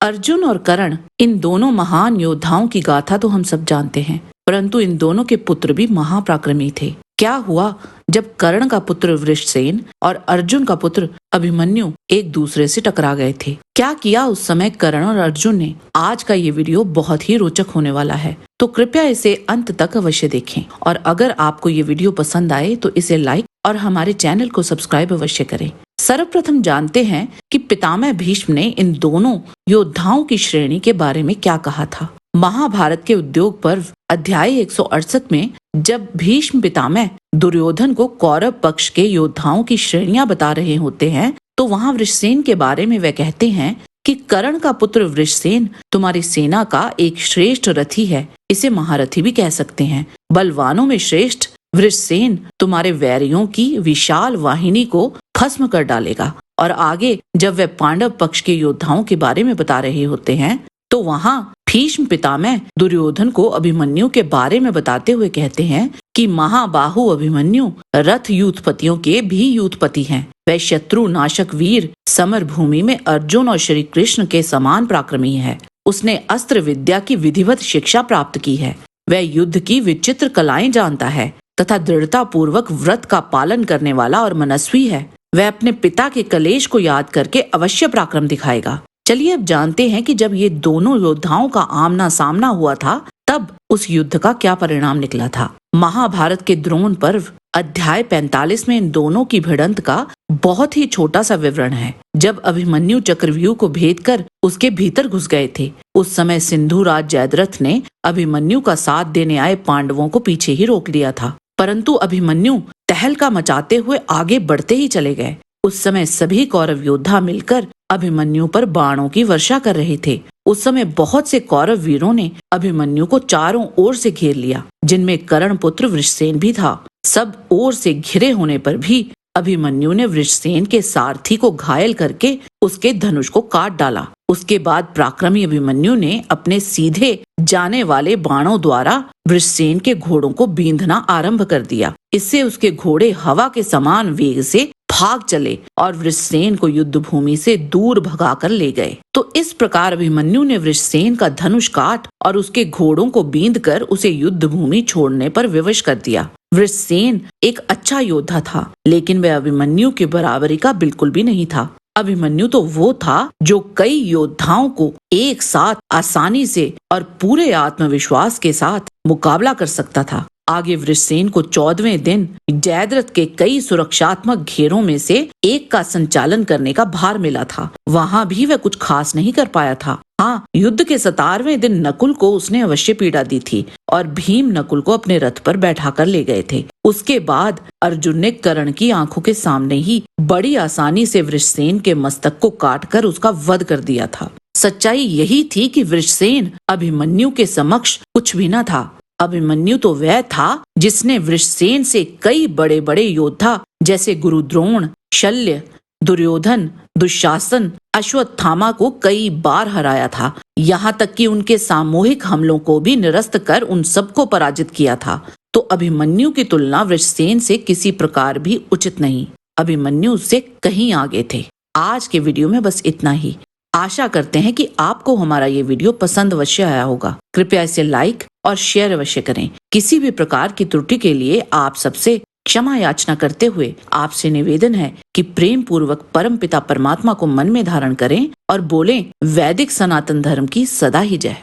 अर्जुन और कर्ण, इन दोनों महान योद्धाओं की गाथा तो हम सब जानते हैं, परंतु इन दोनों के पुत्र भी महापराक्रमी थे। क्या हुआ जब कर्ण का पुत्र वृषसेन और अर्जुन का पुत्र अभिमन्यु एक दूसरे से टकरा गए थे? क्या किया उस समय कर्ण और अर्जुन ने? आज का ये वीडियो बहुत ही रोचक होने वाला है, तो कृपया इसे अंत तक अवश्य देखें। और अगर आपको ये वीडियो पसंद आए तो इसे लाइक और हमारे चैनल को सब्सक्राइब अवश्य करें। सर्वप्रथम जानते हैं कि पितामह भीष्म ने इन दोनों योद्धाओं की श्रेणी के बारे में क्या कहा था। महाभारत के उद्योग पर्व अध्याय 168 में जब भीष्म पितामह दुर्योधन को कौरव पक्ष के योद्धाओं की श्रेणियां बता रहे होते हैं, तो वहां वृषसेन के बारे में वे कहते हैं कि कर्ण का पुत्र वृषसेन तुम्हारी सेना का एक श्रेष्ठ रथी है, इसे महारथी भी कह सकते हैं। बलवानों में श्रेष्ठ वृषसेन तुम्हारे वैरियों की विशाल वाहिनी को खत्म कर डालेगा। और आगे जब वे पांडव पक्ष के योद्धाओं के बारे में बता रहे होते हैं, तो वहां भीष्म पितामह दुर्योधन को अभिमन्यु के बारे में बताते हुए कहते हैं कि महाबाहु अभिमन्यु रथ यूथपतियों के भी यूथपति हैं। वह शत्रु नाशक वीर समर भूमि में अर्जुन और श्री कृष्ण के समान पराक्रमी है। उसने अस्त्र विद्या की विधिवत शिक्षा प्राप्त की है। वह युद्ध की विचित्र कलाएं जानता है तथा दृढ़ता पूर्वक व्रत का पालन करने वाला और मनस्वी है। वह अपने पिता के कलेश को याद करके अवश्य पराक्रम दिखाएगा। चलिए अब जानते हैं कि जब ये दोनों योद्धाओं का आमना सामना हुआ था, तब उस युद्ध का क्या परिणाम निकला था। महाभारत के द्रोण पर्व अध्याय 45 में इन दोनों की भिड़ंत का बहुत ही छोटा सा विवरण है। जब अभिमन्यु चक्रव्यूह को भेद कर उसके भीतर घुस गए थे, उस समय सिंधु राज जयद्रथ ने अभिमन्यु का साथ देने आए पांडवों को पीछे ही रोक लिया था, परंतु अभिमन्यु तहलका मचाते हुए आगे बढ़ते ही चले गए। उस समय सभी कौरव योद्धा मिलकर अभिमन्यु पर बाणों की वर्षा कर रहे थे। उस समय बहुत से कौरव वीरों ने अभिमन्यु को चारों ओर से घेर लिया, जिनमें कर्ण पुत्र वृषसेन भी था। सब ओर से घिरे होने पर भी अभिमन्यु ने वृषसेन के सारथी को घायल करके उसके धनुष को काट डाला। उसके बाद पराक्रमी अभिमन्यु ने अपने सीधे जाने वाले बाणों द्वारा वृषसेन के घोड़ों को बींधना आरंभ कर दिया। इससे उसके घोड़े हवा के समान वेग से भाग चले और वृषसेन को युद्ध भूमि से दूर भगाकर ले गए। तो इस प्रकार अभिमन्यु ने वृषसेन का धनुष काट और उसके घोड़ों को बींधकर उसे युद्ध भूमि छोड़ने पर विवश कर दिया। वृषसेन एक अच्छा योद्धा था, लेकिन वह अभिमन्यु की बराबरी का बिल्कुल भी नहीं था। अभिमन्यु तो वो था जो कई योद्धाओं को एक साथ आसानी से और पूरे आत्मविश्वास के साथ मुकाबला कर सकता था। आगे वृषसेन को 14वें दिन जयद्रथ के कई सुरक्षात्मक घेरों में से एक का संचालन करने का भार मिला था। वहां भी वह कुछ खास नहीं कर पाया था। हाँ, युद्ध के 17वें दिन नकुल को उसने अवश्य पीड़ा दी थी और भीम नकुल को अपने रथ पर बैठा कर ले गए थे। उसके बाद अर्जुन ने कर्ण की आंखों के सामने ही बड़ी आसानी से वृषसेन के मस्तक को काटकर उसका वध कर दिया था। सच्चाई यही थी कि वृषसेन अभिमन्यु के समक्ष कुछ भी न था। अभिमन्यु तो वह था जिसने वृषसेन से कई बड़े बड़े योद्धा जैसे गुरु द्रोण, शल्य, दुर्योधन, दुशासन, अश्वत्थामा को कई बार हराया था। यहाँ तक कि उनके सामूहिक हमलों को भी निरस्त कर उन सबको पराजित किया था। तो अभिमन्यु की तुलना वृषसेन से किसी प्रकार भी उचित नहीं। अभिमन्यु उससे कहीं आगे थे। आज के वीडियो में बस इतना ही। आशा करते हैं कि आपको हमारा ये वीडियो पसंद अवश्य आया होगा। कृपया इसे लाइक और शेयर अवश्य करें। किसी भी प्रकार की त्रुटि के लिए आप सबसे क्षमा याचना करते हुए आपसे निवेदन है कि प्रेम पूर्वक परम पिता परमात्मा को मन में धारण करें और बोलें वैदिक सनातन धर्म की सदा ही जय।